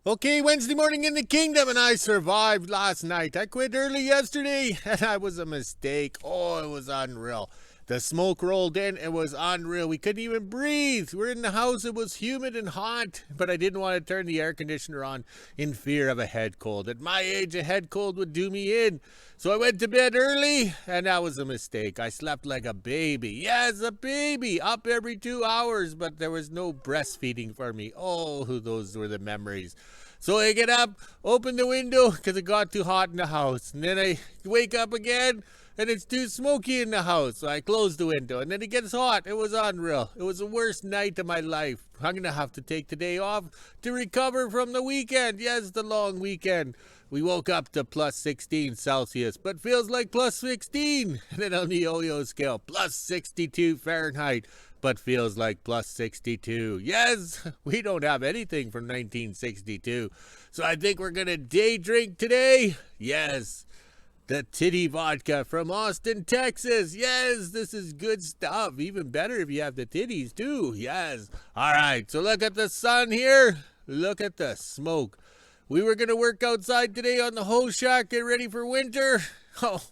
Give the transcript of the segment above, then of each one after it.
Okay, Wednesday morning in the kingdom, and I survived last night. I quit early yesterday, and that was a mistake. Oh, it was unreal. The smoke rolled in. It was unreal. We couldn't even breathe. We're in the house. It was humid and hot, but I didn't want to turn the air conditioner on in fear of a head cold. At my age, a head cold would do me in. So I went to bed early, and that was a mistake. I slept like a baby. Yes, a baby. Up every 2 hours, but there was no breastfeeding for me. Oh, those were the memories. So I get up, open the window, because it got too hot in the house. And then I wake up again, and it's too smoky in the house. So I close the window, and then it gets hot. It was unreal. It was the worst night of my life. I'm going to have to take the day off to recover from the weekend. Yes, the long weekend. We woke up to plus 16 Celsius, but feels like plus 16. And then on the yo-yo scale, plus 62 Fahrenheit, but feels like plus 62. Yes, we don't have anything from 1962. So I think we're going to day drink today. Yes, the titty vodka from Austin, Texas. Yes, this is good stuff. Even better if you have the titties too. Yes. All right, so look at the sun here. Look at the smoke. We were going to work outside today on the hose shack, get ready for winter. Oh,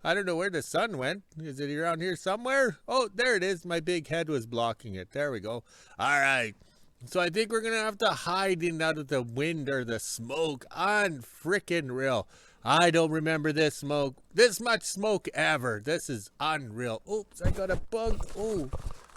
I don't know where the sun went. Is it around here somewhere? Oh, there it is. My big head was blocking it. There we go. All right. So I think we're going to have to hide in out of the wind or the smoke. Unfrickin' real. I don't remember this much smoke ever. This is unreal. Oops, I got a bug. Oh,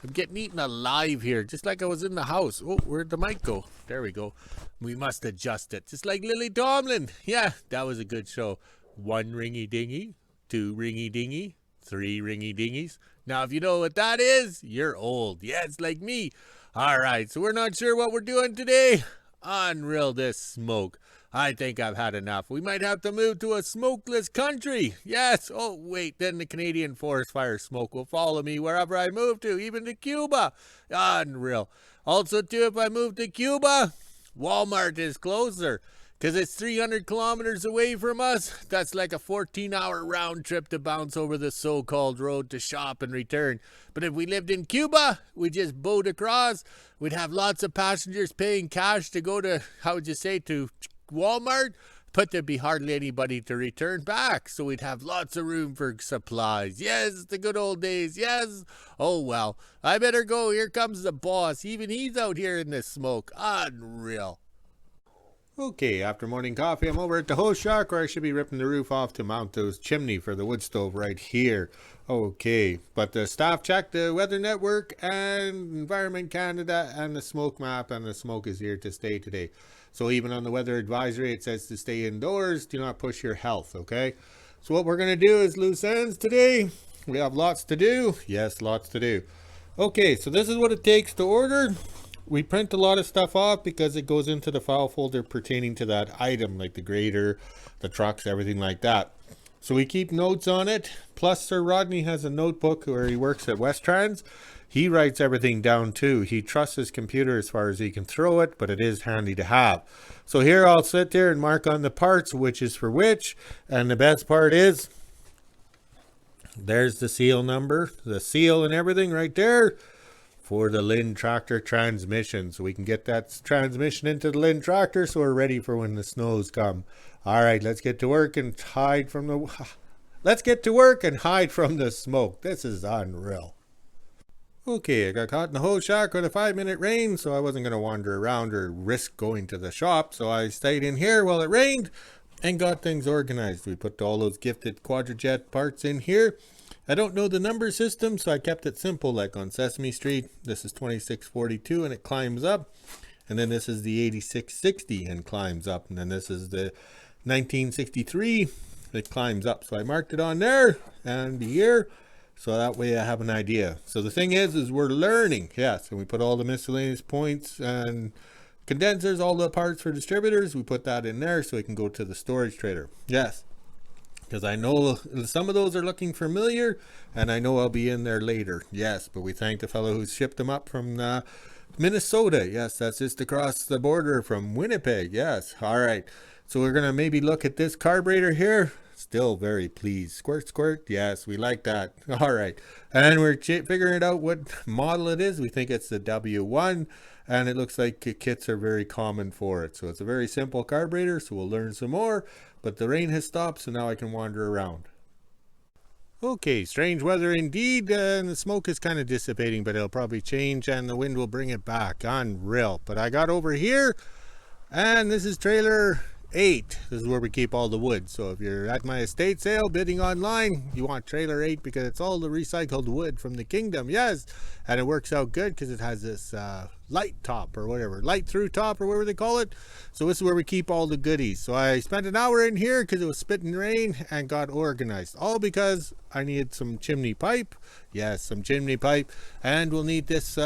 I'm getting eaten alive here, just like I was in the house. Oh, where'd the mic go? There we go. We must adjust it, just like Lily Tomlin. Yeah, that was a good show. 1 ringy dingy, 2 ringy dingy, 3 ringy dingies. Now, if you know what that is, you're old. Yeah, it's like me. All right, so we're not sure what we're doing today. Unreal, this smoke. I think I've had enough. We might have to move to a smokeless country. Yes. Oh, wait. Then the Canadian forest fire smoke will follow me wherever I move to, even to Cuba. Unreal. Also, too, if I move to Cuba, Walmart is closer because it's 300 kilometers away from us. That's like a 14-hour round trip to bounce over the so-called road to shop and return. But if we lived in Cuba, we'd just boat across. We'd have lots of passengers paying cash to go to, how would you say, to Walmart, but there'd be hardly anybody to return back, so we'd have lots of room for supplies. Yes, the good old days. Yes. Oh well, I better go. Here comes the boss. Even he's out here in the smoke. Unreal. Okay, after morning coffee, I'm over at the hose shack where I should be ripping the roof off to mount those chimney for the wood stove right here. Okay, but the staff checked the Weather Network and Environment Canada and the smoke map, and the smoke is here to stay today. So even on the weather advisory, it says to stay indoors, do not push your health, okay? So what we're going to do is loose ends today. We have lots to do. Yes, lots to do. Okay, so this is what it takes to order. We print a lot of stuff off because it goes into the file folder pertaining to that item, like the grader, the trucks, everything like that. So we keep notes on it. Plus, Sir Rodney has a notebook where he works at Westrans. He writes everything down too. He trusts his computer as far as he can throw it, but it is handy to have. So here I'll sit there and mark on the parts, which is for which. And the best part is, there's the seal number, the seal and everything right there for the Linn Tractor transmission. So we can get that transmission into the Linn Tractor so we're ready for when the snows come. All right, let's get to work and hide from the smoke. This is unreal. Okay, I got caught in the hose shack with a 5-minute rain, so I wasn't going to wander around or risk going to the shop. So I stayed in here while it rained and got things organized. We put all those gifted Quadrajet parts in here. I don't know the number system, so I kept it simple, like on Sesame Street. This is 2642 and it climbs up. And then this is the 8660 and climbs up. And then this is the 1963. It climbs up. So I marked it on there and the year. So that way I have an idea. So the thing is we're learning. Yes, and we put all the miscellaneous points and condensers, all the parts for distributors. We put that in there so it can go to the storage trailer. Yes, because I know some of those are looking familiar, and I know I'll be in there later. Yes, but we thank the fellow who shipped them up from Minnesota. Yes, that's just across the border from Winnipeg. Yes, all right. So we're going to maybe look at this carburetor here. Still very pleased. Squirt, squirt. Yes, we like that. All right. And we're figuring it out what model it is. We think it's the W1. and it looks like kits are very common for it. So it's a very simple carburetor, so we'll learn some more, but the rain has stopped, so now I can wander around. Okay, strange weather indeed, and the smoke is kind of dissipating, but it'll probably change and the wind will bring it back. Unreal. But I got over here, and this is trailer 8. This is where we keep all the wood. So if you're at my estate sale bidding online, you want trailer 8 because it's all the recycled wood from the kingdom. Yes, and it works out good because it has this light top or whatever, light through top or whatever they call it. So this is where we keep all the goodies. So I spent an hour in here because it was spitting rain and got organized, all because I needed some chimney pipe. Yes, some chimney pipe, and we'll need this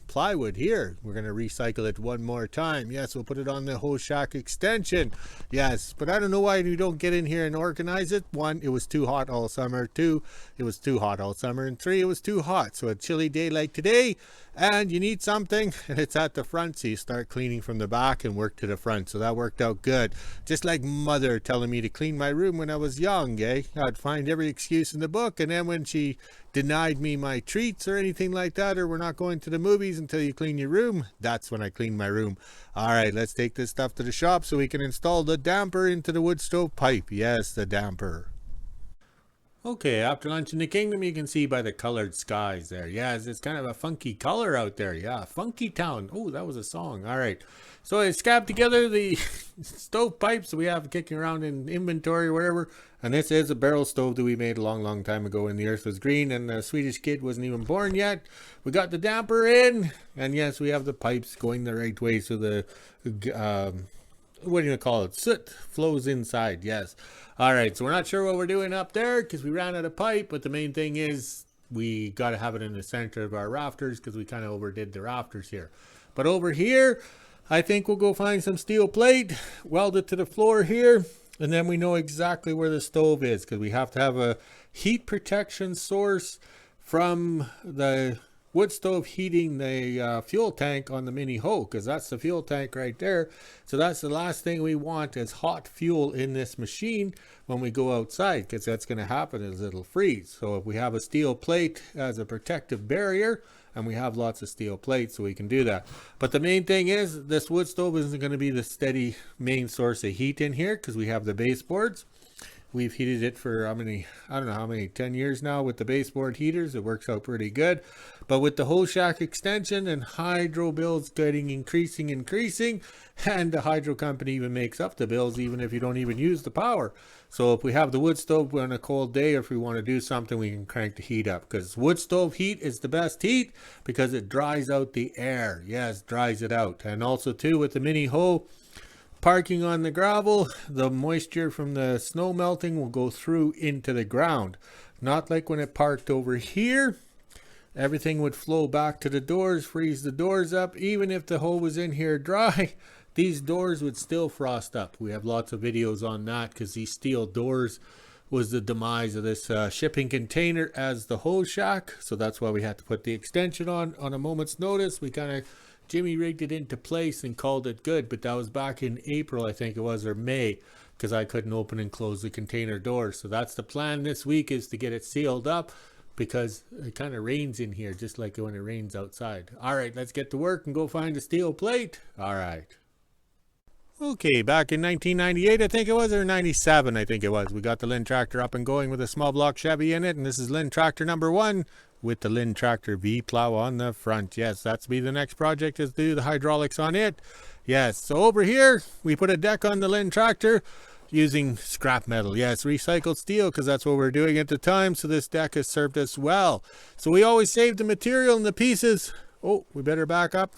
plywood here. We're going to recycle it one more time. Yes, we'll put it on the whole shack extension. Yes, but I don't know why you don't get in here and organize it. 1, it was too hot all summer. 2, it was too hot all summer. And 3, it was too hot. So a chilly day like today, and you need something, and it's at the front, so you start cleaning from the back and work to the front. So that worked out good. Just like mother telling me to clean my room when I was young, eh? I'd find every excuse in the book, and then when she denied me my treats or anything like that, or we're not going to the movies until you clean your room, that's when I clean my room. All right, let's take this stuff to the shop so we can install the damper into the wood stove pipe. Yes, the damper. Okay, after lunch in the kingdom, you can see by the colored skies there. Yes, it's kind of a funky color out there. Yeah, funky town. Oh, that was a song. All right. So I scabbed together the stove pipes we have kicking around in inventory or whatever. And this is a barrel stove that we made a long time ago when the earth was green and the Swedish kid wasn't even born yet. We got the damper in. And yes, we have the pipes going the right way so the what do you call it? Soot flows inside. Yes. All right. So we're not sure what we're doing up there because we ran out of pipe. But the main thing is we got to have it in the center of our rafters because we kind of overdid the rafters here. But over here, I think we'll go find some steel plate, weld it to the floor here. And then we know exactly where the stove is because we have to have a heat protection source from the wood stove heating the fuel tank on the mini hoe, because that's the fuel tank right there. So that's the last thing we want is hot fuel in this machine when we go outside, because that's going to happen is it'll freeze. So if we have a steel plate as a protective barrier, and we have lots of steel plates, so we can do that. But the main thing is this wood stove isn't going to be the steady main source of heat in here because we have the baseboards. We've heated it for I don't know how many, 10 years now with the baseboard heaters. It works out pretty good. But with the whole shack extension and hydro bills getting increasing, and the hydro company even makes up the bills even if you don't even use the power. So if we have the wood stove on a cold day, or if we want to do something, we can crank the heat up, because wood stove heat is the best heat because it dries out the air. Yes, dries it out. And also too, with the mini hoe parking on the gravel, the moisture from the snow melting will go through into the ground. Not like when it parked over here. Everything would flow back to the doors, freeze the doors up. Even if the hoe was in here dry, these doors would still frost up. We have lots of videos on that because these steel doors was the demise of this shipping container as the hoe shack. So that's why we had to put the extension on a moment's notice. We kind of Jimmy rigged it into place and called it good, but that was back in April, I think it was, or May, because I couldn't open and close the container door. So that's the plan this week, is to get it sealed up, because it kind of rains in here just like when it rains outside. All right, let's get to work and go find a steel plate. All right. Okay, back in 1998, I think it was, or 97, I think it was, we got the Linn Tractor up and going with a small block Chevy in it, and this is Linn Tractor number 1 with the Linn Tractor V plow on the front. Yes, that's be the next project, is do the hydraulics on it. Yes, so over here, we put a deck on the Linn Tractor using scrap metal. Yes, recycled steel, because that's what we're doing at the time, so this deck has served us well. So we always save the material and the pieces. Oh, we better back up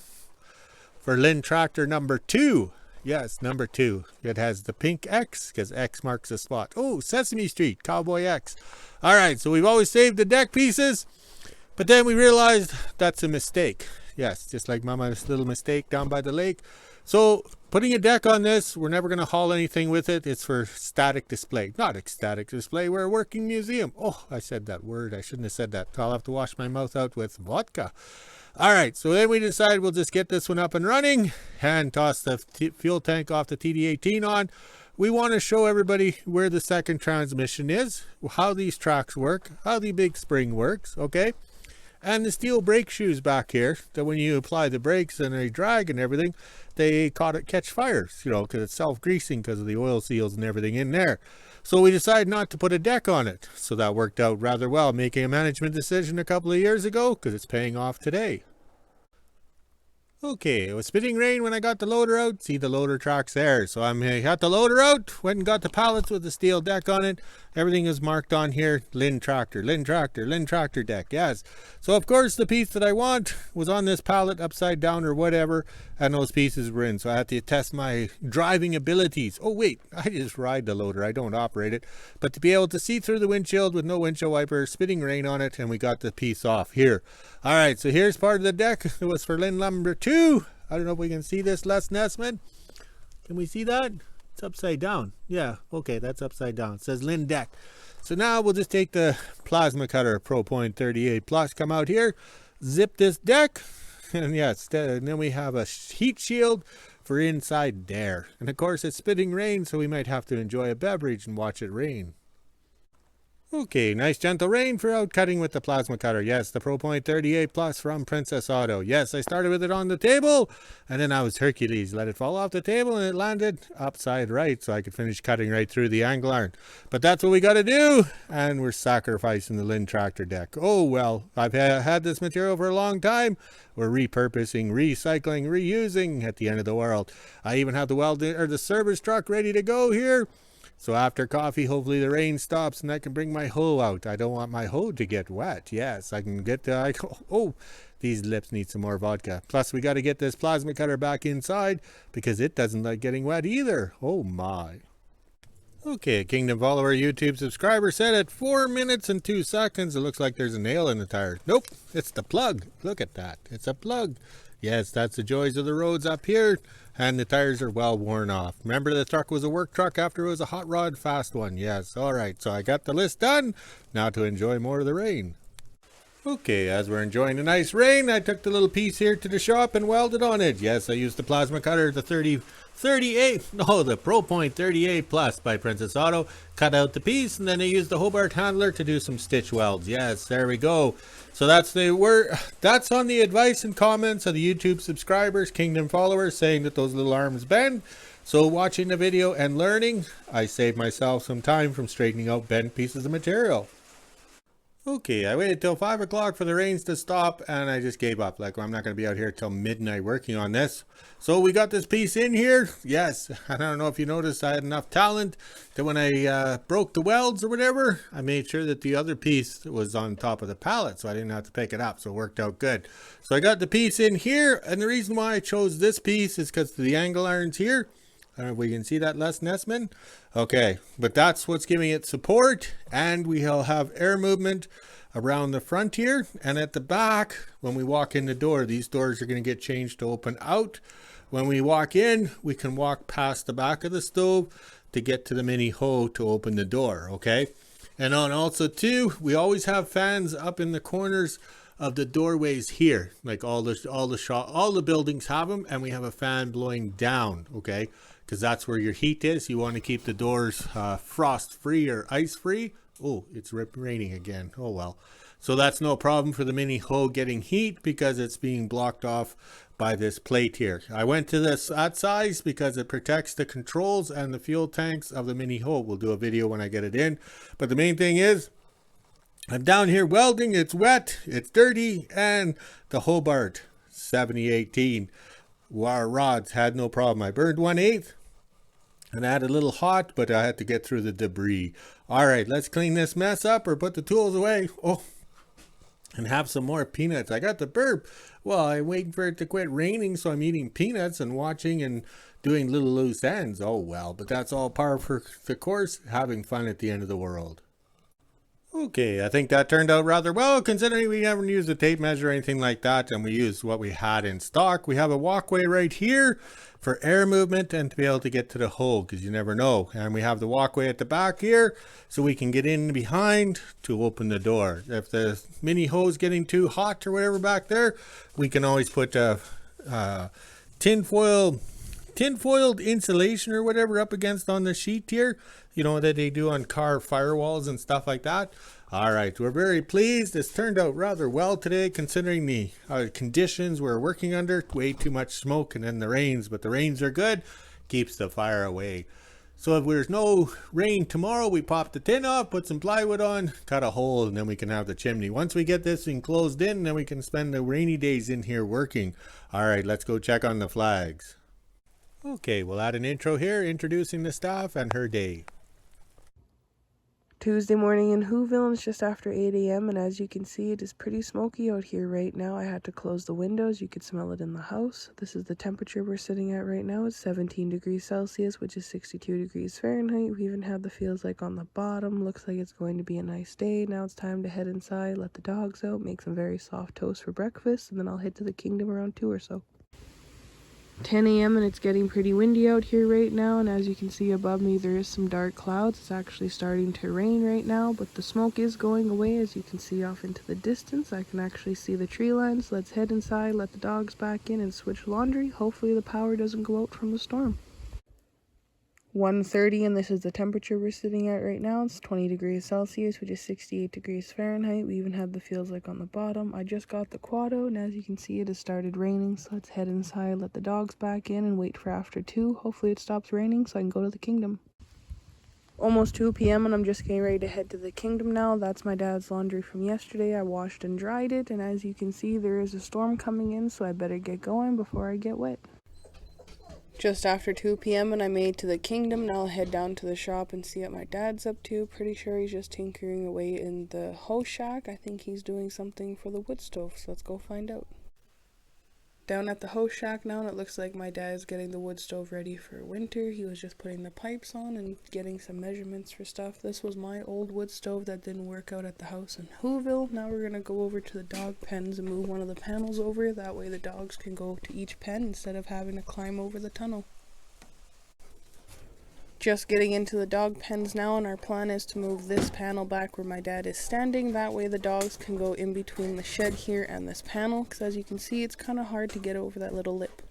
for Linn Tractor number 2. Yes, number 2. It has the pink X, because X marks the spot. Oh, Sesame Street, Cowboy X. All right, so we've always saved the deck pieces, but then we realized that's a mistake. Yes, just like Mama's little mistake down by the lake. So putting a deck on this, we're never going to haul anything with it. It's for static display. Not a static display, we're a working museum. Oh, I said that word. I shouldn't have said that. I'll have to wash my mouth out with vodka. All right, so then we decided we'll just get this one up and running and toss the fuel tank off the TD18 on. We want to show everybody where the second transmission is, how these tracks work, how the big spring works, okay? And the steel brake shoes back here, that when you apply the brakes and they drag and everything, they catch fires, you know, because it's self-greasing because of the oil seals and everything in there. So we decided not to put a deck on it. So that worked out rather well, making a management decision a couple of years ago because it's paying off today. Okay, it was spitting rain when I got the loader out. See the loader tracks there. So I got the loader out, went and got the pallets with the steel deck on it. Everything is marked on here. Linn Tractor, Linn Tractor, Linn Tractor deck. Yes. So of course the piece that I want was on this pallet upside down or whatever. And those pieces were in. So I had to test my driving abilities. Oh wait, I just ride the loader. I don't operate it. But to be able to see through the windshield with no windshield wiper, spitting rain on it, and we got the piece off here. All right, so here's part of the deck. It was for Linn number 2. I don't know if we can see this, Les Nessman. Can we see that? It's upside down. Yeah, okay, that's upside down. It says Linn deck. So now we'll just take the plasma cutter Pro Point 38 Plus, come out here, zip this deck, and yes, and then we have a heat shield for inside there. And of course it's spitting rain, so we might have to enjoy a beverage and watch it rain. Okay, nice gentle rain for out cutting with the plasma cutter. Yes, the Pro Point 38 Plus from Princess Auto. Yes, I started with it on the table, and then I was Hercules. Let it fall off the table, and it landed upside right, so I could finish cutting right through the angle iron. But that's what we got to do, and we're sacrificing the Linn Tractor deck. Oh, well, I've had this material for a long time. We're repurposing, recycling, reusing at the end of the world. I even have the welding or the service truck ready to go here. So after coffee, hopefully the rain stops and I can bring my hoe out. I don't want my hoe to get wet. Yes, I can get the... Oh, these lips need some more vodka. Plus, we got to get this plasma cutter back inside because it doesn't like getting wet either. Oh, my. Okay, Kingdom follower YouTube subscriber said at 4 minutes and 2 seconds, it looks like there's a nail in the tire. Nope, it's the plug. Look at that. It's a plug. Yes, that's the joys of the roads up here. And the tires are well worn off. Remember, the truck was a work truck after it was a hot rod fast one. Yes, all right. So I got the list done. Now to enjoy more of the rain. Okay, as we're enjoying the nice rain, I took the little piece here to the shop and welded on it. Yes, I used the plasma cutter, the the Pro Point 38 Plus by Princess Auto. Cut out the piece, and then I used the Hobart handler to do some stitch welds. Yes, there we go. So that's on the advice and comments of the YouTube subscribers, Kingdom followers, saying that those little arms bend. So watching the video and learning, I saved myself some time from straightening out bent pieces of material. Okay, I waited till 5 o'clock for the rains to stop, and I just gave up. Like, I'm not going to be out here till midnight working on this. So we got this piece in here. Yes, I don't know if you noticed, I had enough talent that when I broke the welds or whatever, I made sure that the other piece was on top of the pallet, so I didn't have to pick it up. So it worked out good. So I got the piece in here, and the reason why I chose this piece is because the angle irons here. I don't know if we can see that, Les Nessman. Okay, but that's what's giving it support, and we'll have air movement around the front here, and at the back, when we walk in the door, these doors are going to get changed to open out. When we walk in, we can walk past the back of the stove to get to the mini hoe to open the door, okay? And on also too, we always have fans up in the corners of the doorways here, like all the buildings have them, and we have a fan blowing down, okay? Because that's where your heat is. You want to keep the doors frost free or ice free. Oh, it's raining again. Oh well. So that's no problem for the mini hoe getting heat because it's being blocked off by this plate here. I went to that size because it protects the controls and the fuel tanks of the mini hoe. We'll do a video when I get it in. But the main thing is, I'm down here welding. It's wet, it's dirty, and the Hobart 7018 wire rods had no problem. I burned 1/8. And I had a little hot, but I had to get through the debris. All right, let's clean this mess up or put the tools away. Oh, and have some more peanuts. I got the burp. Well, I'm waiting for it to quit raining, so I'm eating peanuts and watching and doing little loose ends. Oh, well, but that's all par for the course, having fun at the end of the world. Okay, I think that turned out rather well, considering we never used a tape measure or anything like that, and we used what we had in stock. We have a walkway right here for air movement and to be able to get to the hoe, because you never know. And we have the walkway at the back here, so we can get in behind to open the door. If the mini hoe is getting too hot or whatever back there, we can always put a tin foil tinfoiled insulation or whatever up against on the sheet here, you know, that they do on car firewalls and stuff like that. All right, we're very pleased. This turned out rather well today, considering the conditions we're working under. Way too much smoke and then the rains, but the rains are good, keeps the fire away. So if there's no rain tomorrow, we pop the tin off, put some plywood on, cut a hole, and then we can have the chimney. Once we get this thing closed in, then we can spend the rainy days in here working. All right, let's go check on the flags. Okay, we'll add an intro here, introducing the staff and her day. Tuesday morning in WHO-ville, it's just after 8 a.m. and as you can see, it is pretty smoky out here right now. I had to close the windows. You could smell it in the house. This is the temperature we're sitting at right now. It's 17 degrees Celsius, which is 62 degrees Fahrenheit. We even have the feels like on the bottom. Looks like it's going to be a nice day. Now it's time to head inside, let the dogs out, make some very soft toast for breakfast, and then I'll head to the kingdom around 2 or so. 10 a.m. and it's getting pretty windy out here right now, and as you can see above me there is some dark clouds. It's actually starting to rain right now, but the smoke is going away. As you can see off into the distance, I can actually see the tree lines. Let's head inside, let the dogs back in, and switch laundry. Hopefully the power doesn't go out from the storm. 1:30 and this is the temperature we're sitting at right now. It's 20 degrees Celsius, which is 68 degrees Fahrenheit. We even have the feels like on the bottom. I just got the quado, and as you can see, it has started raining. So let's head inside, let the dogs back in, and wait for after 2. Hopefully it stops raining so I can go to the kingdom. Almost 2 p.m. and I'm just getting ready to head to the kingdom now. That's my dad's laundry from yesterday. I washed and dried it, and as you can see, there is a storm coming in, so I better get going before I get wet. Just after 2 p.m. and I made to the kingdom. Now I'll head down to the shop and see what my dad's up to. Pretty sure he's just tinkering away in the hoe shack. I think he's doing something for the wood stove, so let's go find out. Down at the hoe shack now, and it looks like my dad's getting the wood stove ready for winter. He was just putting the pipes on and getting some measurements for stuff. This was my old wood stove that didn't work out at the house in WHO-ville. Now we're gonna go over to the dog pens and move one of the panels over. That way the dogs can go to each pen instead of having to climb over the tunnel. Just getting into the dog pens now, and our plan is to move this panel back where my dad is standing. That way the dogs can go in between the shed here and this panel, because as you can see, it's kind of hard to get over that little lip.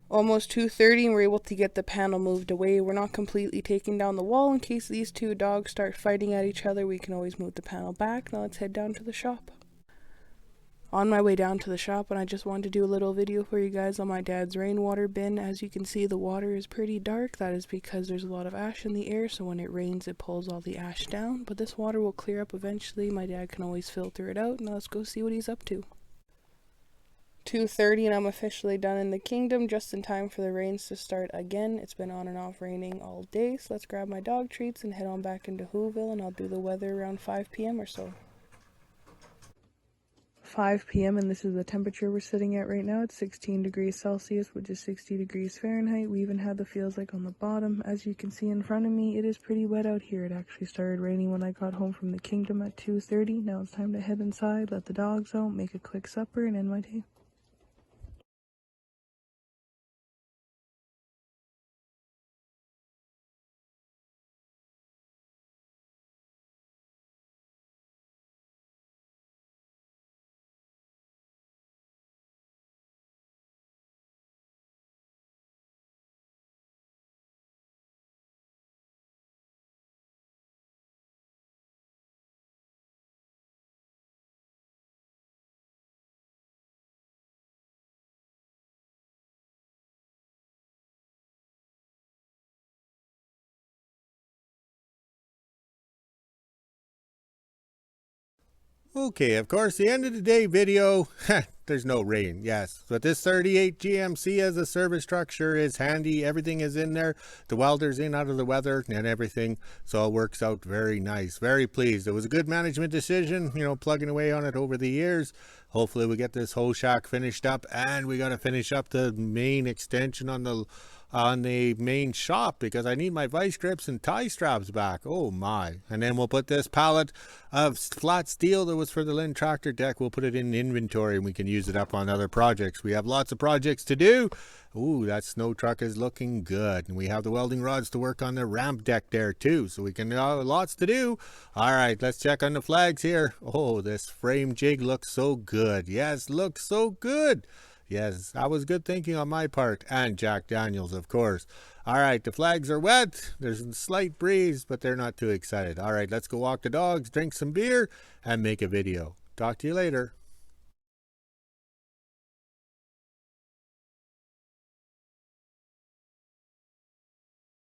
Almost 2:30 and we're able to get the panel moved away. We're not completely taking down the wall in case these two dogs start fighting at each other. We can always move the panel back. Now let's head down to the shop. On my way down to the shop, and I just wanted to do a little video for you guys on my dad's rainwater bin. As you can see, the water is pretty dark. That is because there's a lot of ash in the air, so when it rains it pulls all the ash down, but this water will clear up eventually. My dad can always filter it out. Now let's go see what he's up to. 2:30 and I'm officially done in the kingdom, just in time for the rains to start again. It's been on and off raining all day, so let's grab my dog treats and head on back into WHO-ville, and I'll do the weather around 5 p.m. or so. 5 p.m. and this is the temperature we're sitting at right now. It's 16 degrees Celsius, which is 60 degrees Fahrenheit. We even have the feels like on the bottom. As you can see in front of me, it is pretty wet out here. It actually started raining when I got home from the kingdom at 2:30. Now it's time to head inside, let the dogs out, make a quick supper, and end my day. Okay, of course, the end of the day video, there's no rain, yes. But this 38 GMC as a service structure is handy. Everything is in there. The welder's in out of the weather and everything. So it works out very nice. Very pleased. It was a good management decision, you know, plugging away on it over the years. Hopefully we get this hoe shack finished up, and we got to finish up the main extension on the main shop, because I need my vice grips and tie straps back. Oh my. And then we'll put this pallet of flat steel that was for the Linn Tractor deck, we'll put it in inventory and we can use it up on other projects. We have lots of projects to do. Ooh, that snow truck is looking good. And we have the welding rods to work on the ramp deck there too, so we can lots to do. All right, let's check on the flags here. Oh, this frame jig looks so good. Yes, looks so good. Yes, that was good thinking on my part, and Jack Daniels, of course. All right, the flags are wet. There's a slight breeze, but they're not too excited. All right, let's go walk the dogs, drink some beer, and make a video. Talk to you later.